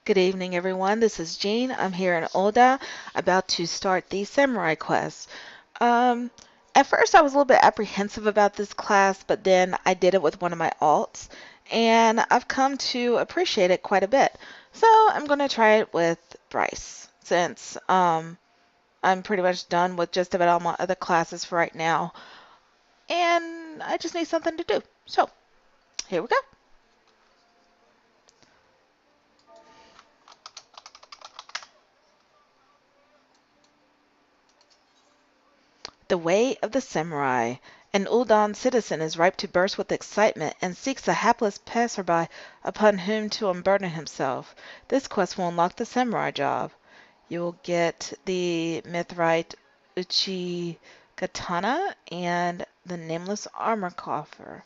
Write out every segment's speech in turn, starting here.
Good evening, everyone. This is Jean. I'm here in Oda, about to start the Samurai quest. Um, at first, I was a little bit apprehensive about this class, but then I did it with one of my alts, and I've come to appreciate it quite a bit. So I'm going to try it with Bryce, since I'm pretty much done with just about all my other classes for right now, and I just need something to do. So here we go. The Way of the Samurai. An Udon citizen is ripe to burst with excitement and seeks a hapless passerby upon whom to unburden himself. This quest will unlock the samurai job. You will get the Mythrite Uchi Katana and the Nameless Armor Coffer.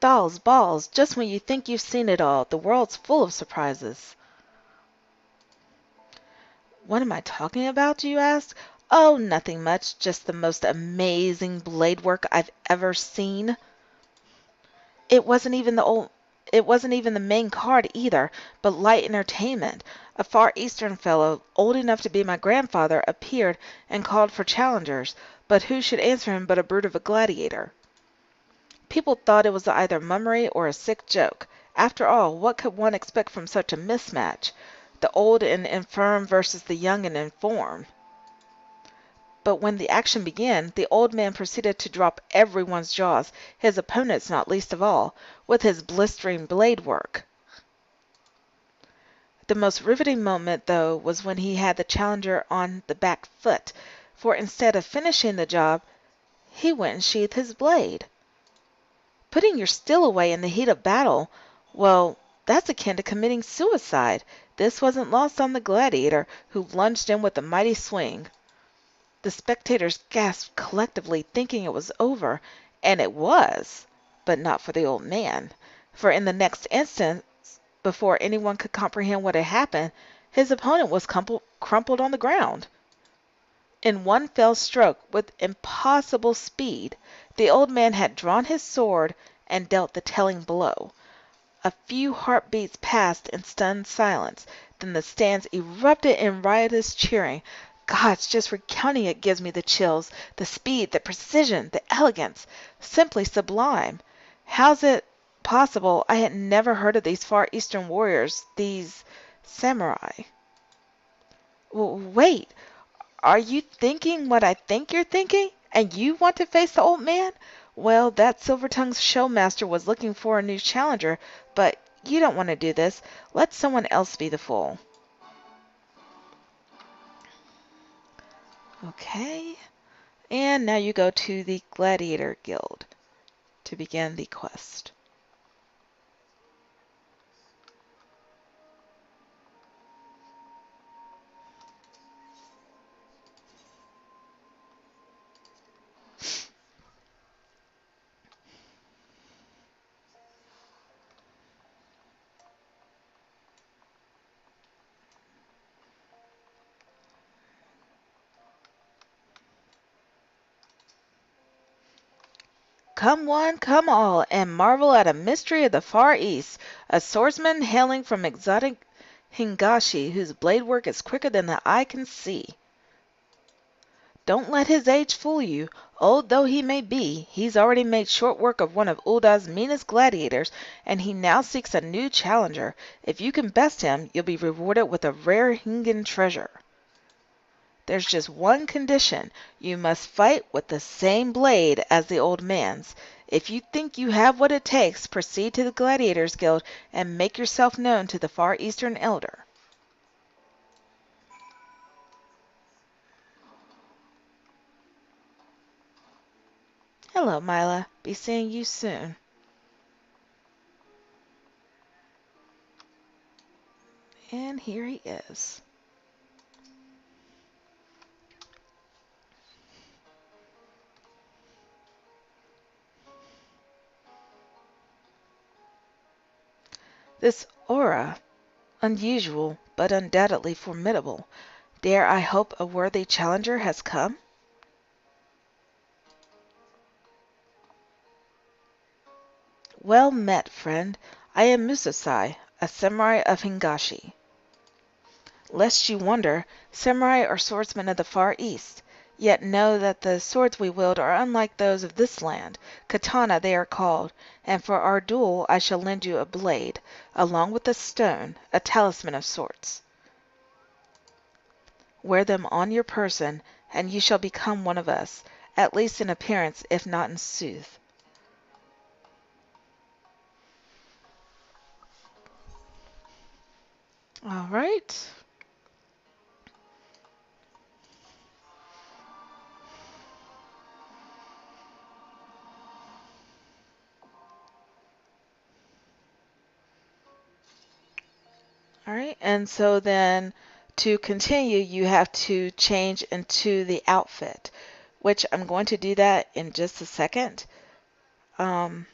Dolls, balls, just when you think you've seen it all, the world's full of surprises. What am I talking about, do you ask? Oh, nothing much, just the most amazing blade work I've ever seen. It wasn't even the old it wasn't even the main card either, but light entertainment. A Far Eastern fellow, old enough to be my grandfather, appeared and called for challengers, but who should answer him but a brute of a gladiator? People thought it was either mummery or a sick joke. After all, what could one expect from such a mismatch? The old and infirm versus the young and informed. But when the action began, the old man proceeded to drop everyone's jaws, his opponent's not least of all, with his blistering blade work. The most riveting moment, though, was when he had the challenger on the back foot, for instead of finishing the job, he went and sheathed his blade. Putting your steel away in the heat of battle, well, that's akin to committing suicide. This wasn't lost on the gladiator, who lunged in with a mighty swing. The spectators gasped collectively, thinking it was over, and it was, but not for the old man, for in the next instant, before anyone could comprehend what had happened, his opponent was crumpled on the ground. In one fell stroke, with impossible speed, the old man had drawn his sword and dealt the telling blow. A few heartbeats passed in stunned silence, then the stands erupted in riotous cheering. Gods, just recounting it gives me the chills. The speed, the precision, the elegance. Simply sublime. How's it possible I had never heard of these Far Eastern warriors, these samurai? Wait, are you thinking what I think you're thinking? And you want to face the old man? Well, that silver-tongued showmaster was looking for a new challenger, but you don't want to do this. Let someone else be the fool. Okay. And now you go to the Gladiator Guild to begin the quest. Come one, come all, and marvel at a mystery of the Far East, a swordsman hailing from exotic Hingashi, whose blade work is quicker than the eye can see. Don't let his age fool you. Old though he may be, he's already made short work of one of Ulda's meanest gladiators, and he now seeks a new challenger. If you can best him, you'll be rewarded with a rare Hingan treasure. There's just one condition. You must fight with the same blade as the old man's. If you think you have what it takes, proceed to the Gladiators Guild and make yourself known to the Far Eastern Elder. Hello, Mila. Be seeing you soon. And here he is. This aura, unusual but undoubtedly formidable, Dare I hope a worthy challenger has come? Well met, friend. I am Musosai, a samurai of Hingashi. Lest you wonder, samurai are swordsmen of the Far East. Yet know that the swords we wield are unlike those of this land. Katana they are called, and for our duel I shall lend you a blade, along with a stone, a talisman of sorts. Wear them on your person, and you shall become one of us, at least in appearance, if not in sooth. All right. All right, and so then to continue, you have to change into the outfit, which I'm going to do that in just a second. And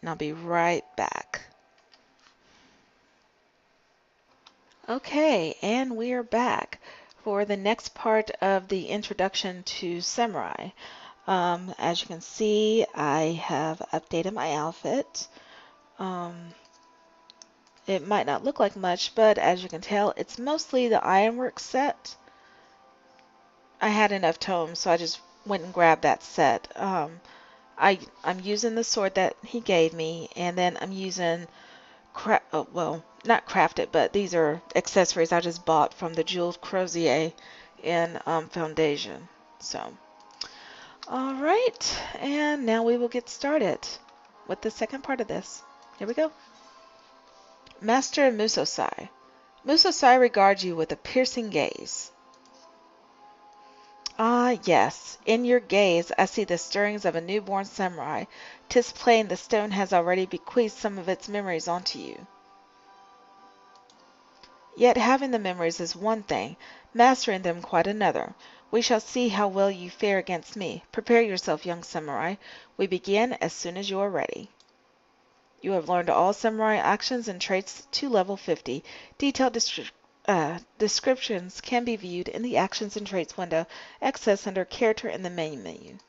I'll be right back. Okay, and we are back for the next part of the introduction to samurai. As you can see, I have updated my outfit. It might not look like much, but as you can tell, it's mostly the ironwork set. I had enough tomes, so I just went and grabbed that set. I'm using the sword that he gave me, and then I'm using well, not crafted, but these are accessories I just bought from the Jeweled Crozier in Foundation. So, all right, and now we will get started with the second part of this. Here we go. Master Musosai. Musosai regards you with a piercing gaze. Ah, yes, in your gaze I see the stirrings of a newborn samurai. 'Tis plain the stone has already bequeathed some of its memories unto you. Yet having the memories is one thing, mastering them quite another. We shall see how well you fare against me. Prepare yourself, young samurai. We begin as soon as you are ready. You have learned all samurai actions and traits to level 50. Detailed descriptions can be viewed in the Actions and Traits window, accessed under Character in the main menu.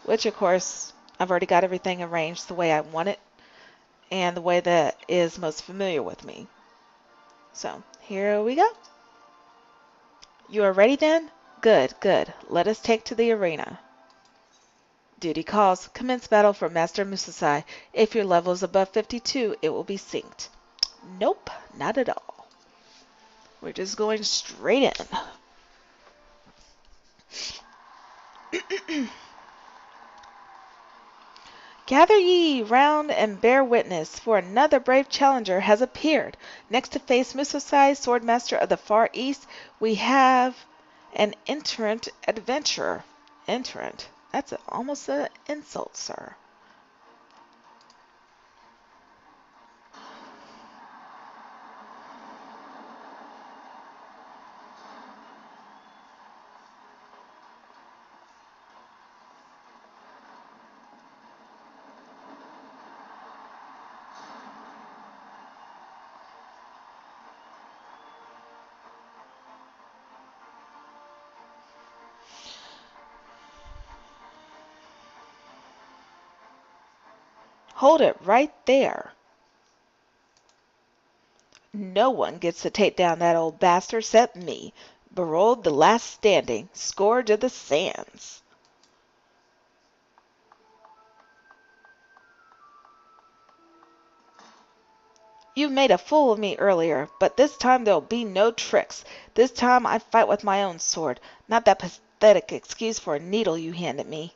Which, of course, I've already got everything arranged the way I want it and the way that is most familiar with me. So, here we go. You are ready then? Good, good. Let us take to the arena. Duty calls. Commence battle for Master Musosai. If your level is above 52, it will be synced. Nope, not at all. We're just going straight in. Gather ye round and bear witness, for another brave challenger has appeared. Next to face Musosai, Swordmaster of the Far East, we have an entrant adventurer. Entrant? That's almost an insult, sir. Hold it right there. No one gets to take down that old bastard except me. Barold the last standing, scourge of the sands. You made a fool of me earlier, but this time there'll be no tricks. This time I fight with my own sword, not that pathetic excuse for a needle you handed me.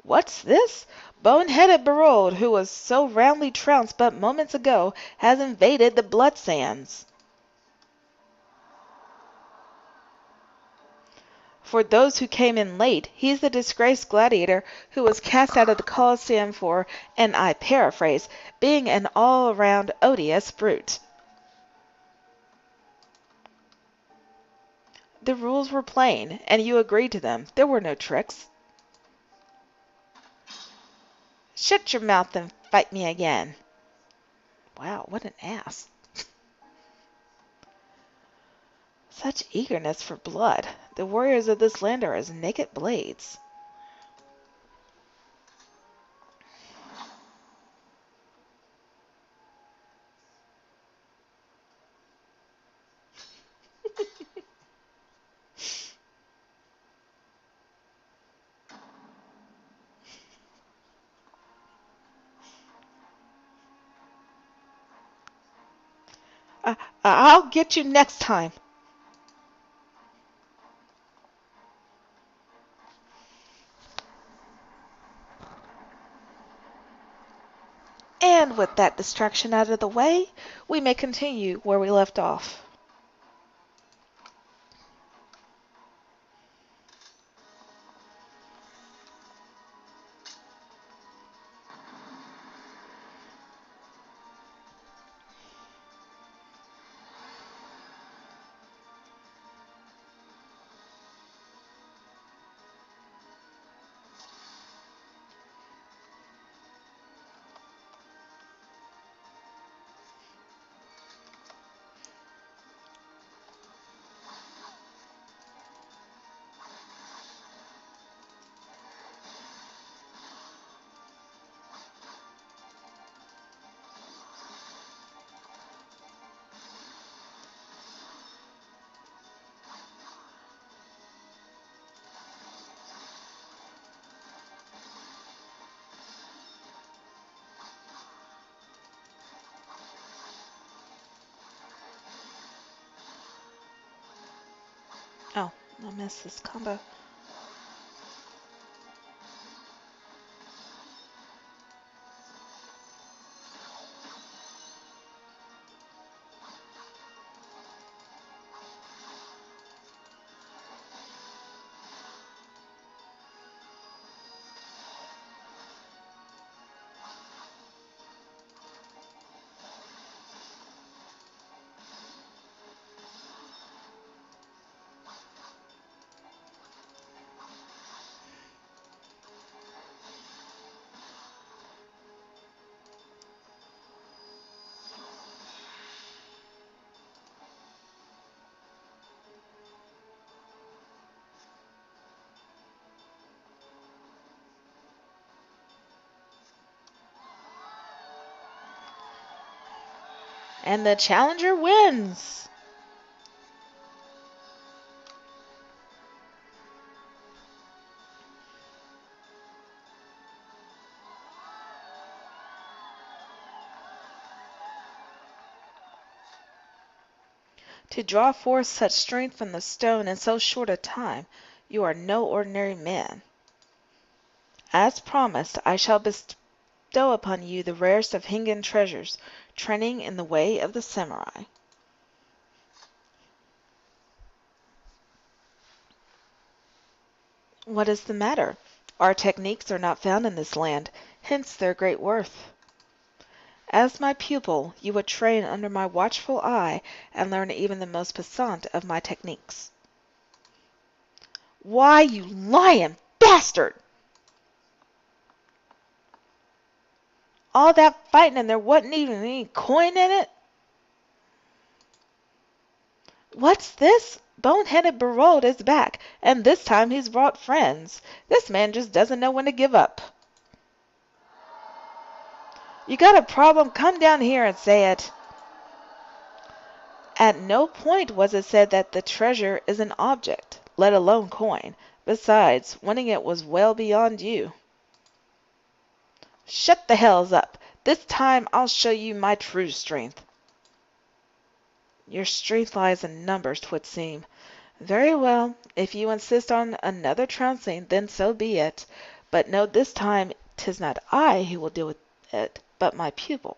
What's this? Bone-headed Barold, who was so roundly trounced but moments ago, has invaded the blood sands. For those who came in late, he's the disgraced gladiator who was cast out of the Colosseum for, and I paraphrase, being an all-around odious brute. The rules were plain, and you agreed to them. There were no tricks. Shut your mouth and fight me again. Wow, what an ass. Such eagerness for blood. The warriors of this land are as naked blades. Uh, I'll get you next time. And with that distraction out of the way, we may continue where we left off. Oh, I missed this combo. And the challenger wins. To draw forth such strength from the stone in so short a time, you are no ordinary man. As promised, I shall bestow upon you the rarest of Hingan treasures, training in the way of the samurai. What is the matter? Our techniques are not found in this land, hence their great worth. As my pupil, you would train under my watchful eye and learn even the most puissant of my techniques. Why, you lying bastard! All that fighting and there wasn't even any coin in it? What's this? Boneheaded Barold is back, and this time he's brought friends. This man just doesn't know when to give up. You got a problem? Come down here and say it. At no point was it said that the treasure is an object, let alone coin. Besides, winning it was well beyond you. Shut the hells up. This time I'll show you my true strength. Your strength lies in numbers, 'twould seem. Very well. If you insist on another trouncing, then so be it. But note this time 'tis not I who will deal with it, but my pupil.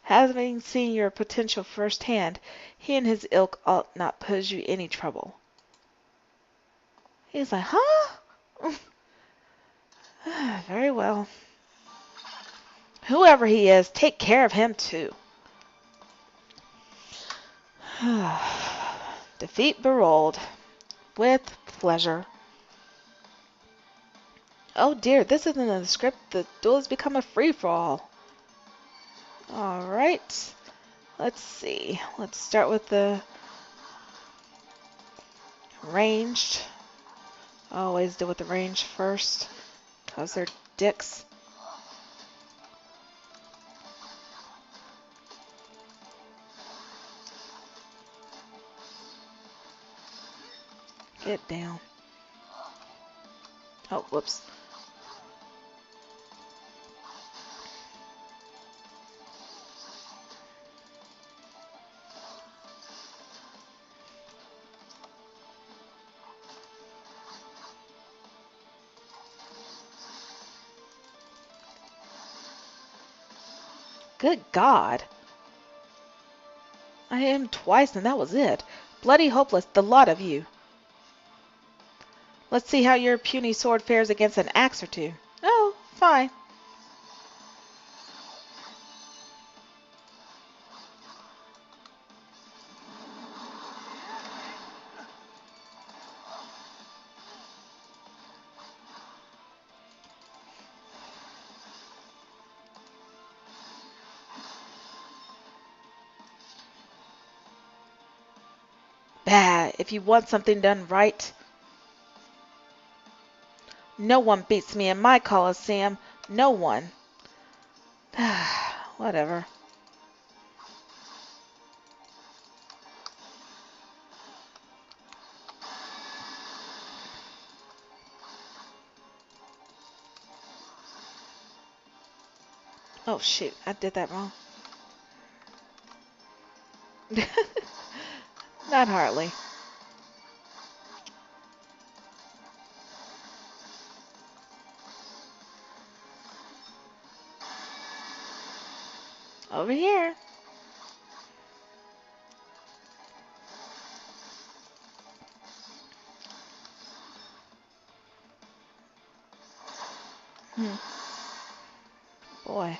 Having seen your potential firsthand, he and his ilk ought not pose you any trouble. He's like, huh? Very well. Whoever he is, take care of him too. Defeat Barold. With pleasure. Oh dear, this isn't in the script. The duel has become a free-for-all. Alright. Let's see. Let's start with the ranged. I always deal with the ranged first, because they're dicks. Get down. Oh, whoops. Good God. I aimed twice and that was it. Bloody hopeless, the lot of you. Let's see how your puny sword fares against an axe or two. Oh, fine. Bah, if you want something done right. No one beats me in my Coliseum. No one. Whatever. Oh shoot, I did that wrong. Not hardly. Over here. Boy,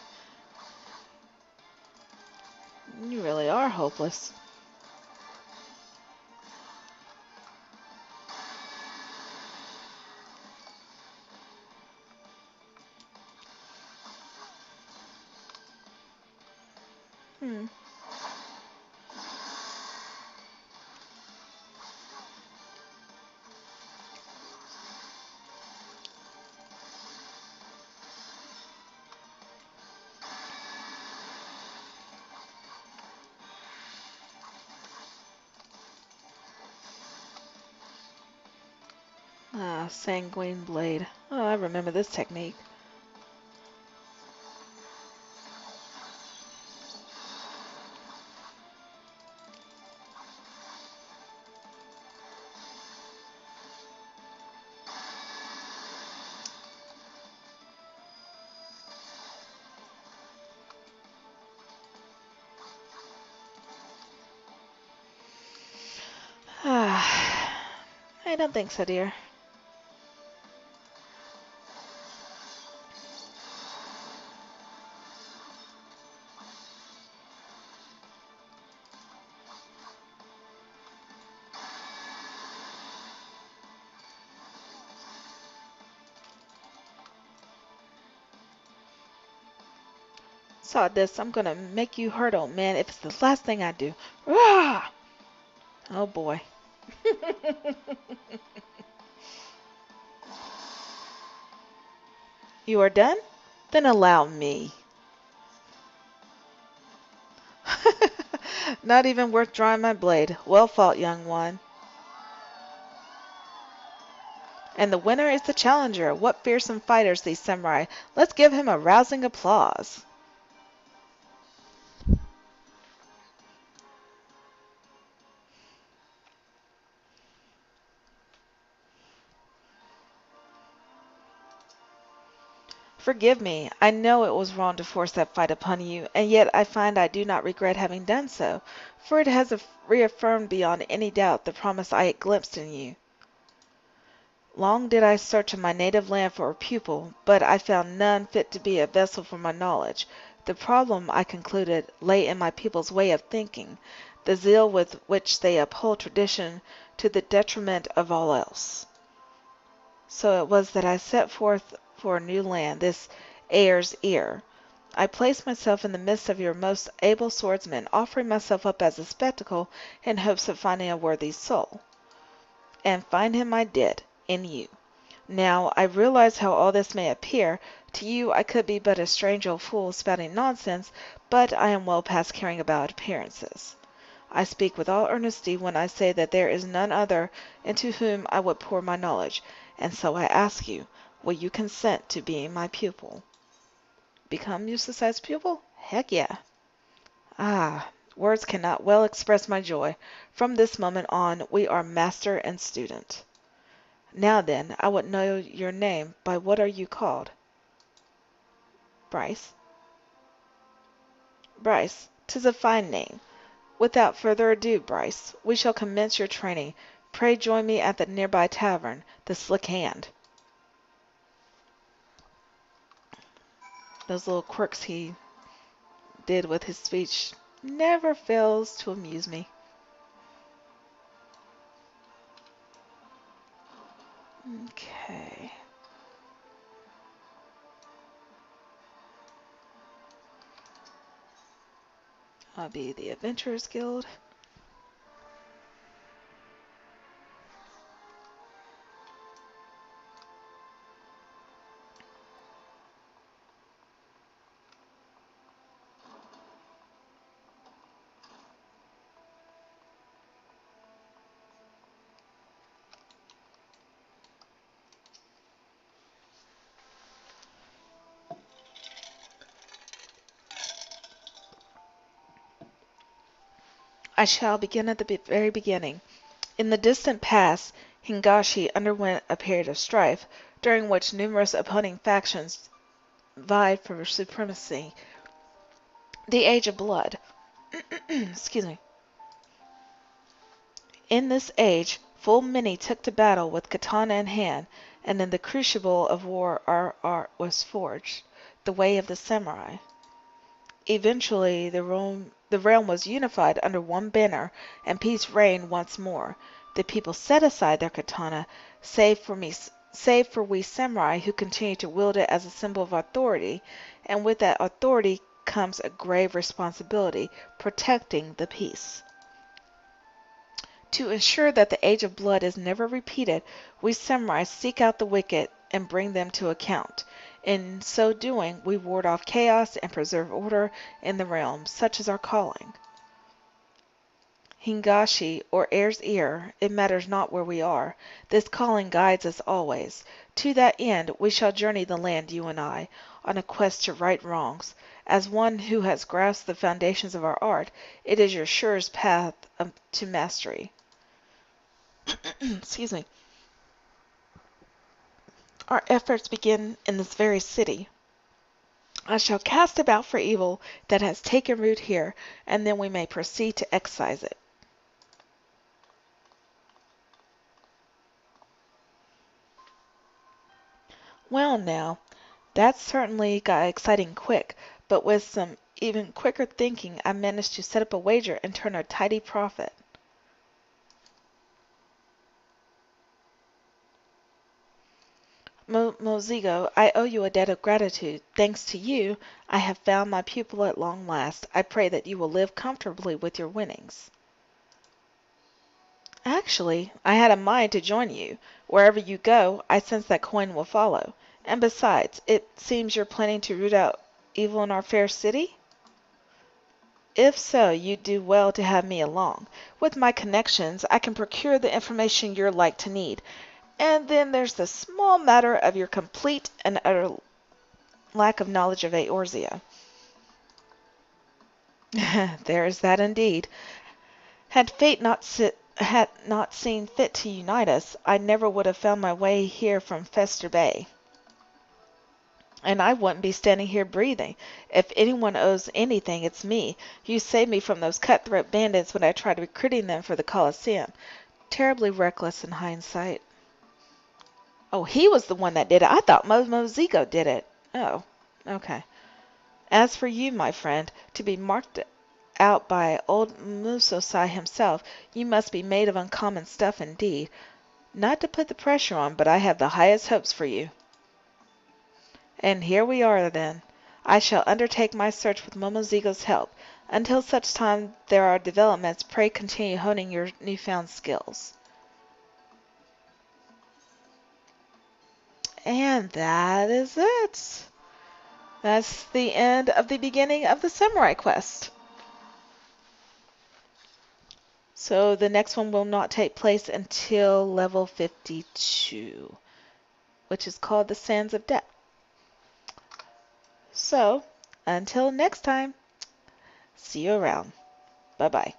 you really are hopeless. Hmm. Ah, sanguine blade. Oh, I remember this technique. Ah, I don't think so, dear. Saw this. I'm gonna make you hurt, old man, if it's the last thing I do. Ah! Oh boy. You are done? Then allow me. Not even worth drawing my blade. Well fought, young one. And the winner is the challenger. What fearsome fighters, these samurai. Let's give him a rousing applause. Forgive me. I know it was wrong to force that fight upon you, and yet I find I do not regret having done so, for it has reaffirmed beyond any doubt the promise I had glimpsed in you. Long did I search in my native land for a pupil, but I found none fit to be a vessel for my knowledge. The problem, I concluded, lay in my people's way of thinking, the zeal with which they uphold tradition to the detriment of all else. So it was that I set forth for a new land, this heir's ear. I place myself in the midst of your most able swordsmen, offering myself up as a spectacle in hopes of finding a worthy soul. And find him I did, in you. Now, I realize how all this may appear. To you I could be but a strange old fool spouting nonsense, but I am well past caring about appearances. I speak with all earnestly when I say that there is none other into whom I would pour my knowledge, and so I ask you, will you consent to being my pupil? Become Musosai's pupil? Heck yeah. Ah, words cannot well express my joy. From this moment on, we are master and student. Now then, I would know your name. By what are you called? Bryce. Bryce, 'tis a fine name. Without further ado, Bryce, we shall commence your training. Pray join me at the nearby tavern, the Slick Hand. Those little quirks he did with his speech never fails to amuse me. Okay. I'll be the Adventurers Guild. I shall begin at the very beginning. In the distant past, Hingashi underwent a period of strife, during which numerous opposing factions vied for supremacy. The Age of Blood. Excuse me. In this age, full many took to battle with katana in hand, and in the crucible of war our art was forged, the way of the samurai. Eventually, the realm was unified under one banner, and peace reigned once more. The people set aside their katana, save for we samurai who continue to wield it as a symbol of authority, and with that authority comes a grave responsibility, protecting the peace. To ensure that the Age of Blood is never repeated, we samurai seek out the wicked and bring them to account. In so doing, we ward off chaos and preserve order in the realm. Such is our calling. Hingashi, or Heir's Ear, it matters not where we are. This calling guides us always. To that end, we shall journey the land, you and I, on a quest to right wrongs. As one who has grasped the foundations of our art, it is your surest path to mastery. Excuse me. Our efforts begin in this very city. I shall cast about for evil that has taken root here, and then we may proceed to excise it. Well now, that certainly got exciting quick, but with some even quicker thinking I managed to set up a wager and turn a tidy profit. Mozigo, I owe you a debt of gratitude. Thanks to you, I have found my pupil at long last. I pray that you will live comfortably with your winnings. Actually, I had a mind to join you. Wherever you go, I sense that coin will follow. And besides, it seems you're planning to root out evil in our fair city? If so, you do well to have me along. With my connections, I can procure the information you're like to need. And then there's the small matter of your complete and utter lack of knowledge of Eorzea. There is that indeed. Had fate had not seen fit to unite us, I never would have found my way here from Fester Bay. And I wouldn't be standing here breathing. If anyone owes anything, it's me. You saved me from those cutthroat bandits when I tried recruiting them for the Colosseum. Terribly reckless in hindsight. Oh, he was the one that did it. I thought Mozigo did it. Oh, okay. As for you, my friend, to be marked out by old Musosai himself, you must be made of uncommon stuff indeed. Not to put the pressure on, but I have the highest hopes for you. And here we are then. I shall undertake my search with Momozigo's help. Until such time there are developments, pray continue honing your newfound skills. And that is it. That's the end of the beginning of the Samurai Quest. So the next one will not take place until level 52, which is called the Sands of Death. So, until next time, see you around. Bye-bye.